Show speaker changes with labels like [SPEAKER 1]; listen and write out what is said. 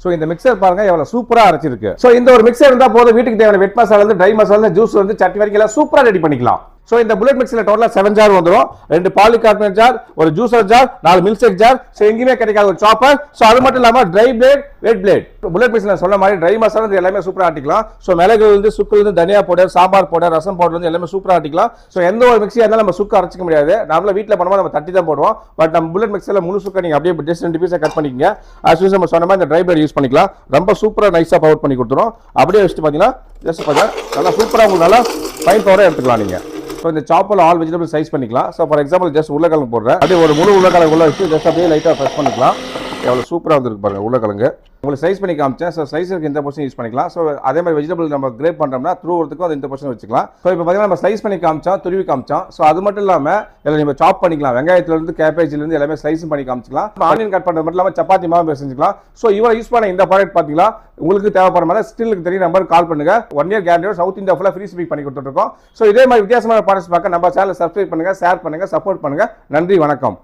[SPEAKER 1] So இந்த mixer பாருங்க எவ்வளவு சூப்பரா அரைச்சிருக்கு. சோ இந்த ஒரு மிக்சர் இருந்தா போதும், வீட்டுக்கு தேவையான வெட் மசாலா இருந்து ட்ரை மசாலா ஜூஸ் வந்து சட்னி வரைக்கும் எல்லாம் சூப்பரா ரெடி பண்ணிக்கலாம். சோ இந்த புல்லட் மிக்ஸில டோட்டலா 7 ஜார் வந்துரும். 2 பாலிகார்பனேட் ஜார், ஒரு juicer jar, 4 milk shake jar, so எங்கயுமே கிடைக்காத ஒரு சாப்பர். சோ அது மட்டும் இல்லாம dry blade, wet blade. Bullet மிக்ஸில சொன்ன மாதிரி ட்ரை மசாலா வந்து எல்லாமே சூப்பரா ஆட்டிக்கலாம். சோ மிளகு வந்து சுக்கு வந்து தனியா பவுடர், சாம்பார் பவுடர், ரசம் பவுடர் வந்து எல்லாமே சூப்பரா ஆட்டிக்கலாம். சோ எந்த ஒரு மிக்ஸியா இருந்தாலும் நம்ம சுக்கு அரைச்சிக்க முடியாது. நார்மலா வீட்ல பண்ணும்போது நம்ம தட்டி தான் போடுவோம். பட் நம்ம புல்லட் மிக்ஸில முழு சுக்கு நீங்க அப்படியே ஜஸ்ட் 2 பீஸா கட் பண்ணிக்கங்க. as usual நம்ம சொன்ன மாதிரி இந்த ட்ரை பிளேட் யூஸ் பண்ணிக்கலாம். ரொம்ப சூப்பரா நைஸா பவுடர் பண்ணி கொடுத்துரும். அப்படியே வச்சிட்டு பாத்தீங்கன்னா ஜஸ்ட் பாத்தா நல்லா சூப்பரா உங்களுக்கு நல்லா ஃபைன் பவுடரா எடுத்துக்கலாம் நீங்க. So இந்த சாப்பர்ல ஆல் வெஜிடபிள் சைஸ் பண்ணிக்கலாம். சோ ஃபார் எக்ஸாம்பிள் ஜஸ்ட் உருளைக்கிழங்கு போடுறேன். அப்படியே ஒரு முழு உருளைக்கிழங்கு உள்ள வச்சு ஜஸ்ட் அப்படியே லைட்டா பிரஸ் பண்ணிக்கலாம். எவ்வளவு சூப்பரா வந்திருக்கு பாருங்க உருளைக்கிழங்கு. உங்களுக்கு சைஸ் பண்ணி காமிச்சேன். ஸோ ஸ்லைஸருக்கு இந்த போர்ஷன் யூஸ் பண்ணிக்கலாம். ஸோ அதே மாதிரி வெஜிடபிள் நம்ம கிரேப் பண்ணுறோம்னா த்ரூ வரதுக்கும் அது இந்த போர்ஷன் வச்சுக்கலாம். ஸோ இப்போ பார்த்தீங்கன்னா நம்ம ஸ்லைஸ் பண்ணி காமிச்சோம், துருவி காமிச்சோம். ஸோ அது மட்டும் இல்லாமல் இதில் நம்ம சாப் பண்ணிக்கலாம். வெங்காயத்துலேருந்து கேபேஜ்லேருந்து எல்லாமே ஸ்லைஸும் பண்ணி காமிச்சிக்கலாம். ஆனியன் கட் பண்ணுறது மட்டும் இல்லாமல் சப்பாத்தி மாவு செஞ்சுக்கலாம். ஸோ இவ்வளோ யூஸ் பண்ண இந்த ப்ராடக்ட் பார்த்தீங்களா, உங்களுக்கு தேவைப்படுற மாதிரி ஸ்டில்லுக்கு தெரியும் நம்பர் கால் பண்ணுங்க. 1 இயர் கேரண்டியோட சவுத் இந்தியா ஃபுல்லாக ஃப்ரீ ஷிப்பிங் பண்ணி கொடுத்துருக்கோம். ஸோ இதே மாதிரி வித்தியாசமான ப்ராடக்ட்ஸ் பார்க்க நம்ம சேனல் சப்ஸ்கிரைப் பண்ணுங்க, ஷேர் பண்ணுங்க, சப்போர்ட் பண்ணுங்க. நன்றி, வணக்கம்.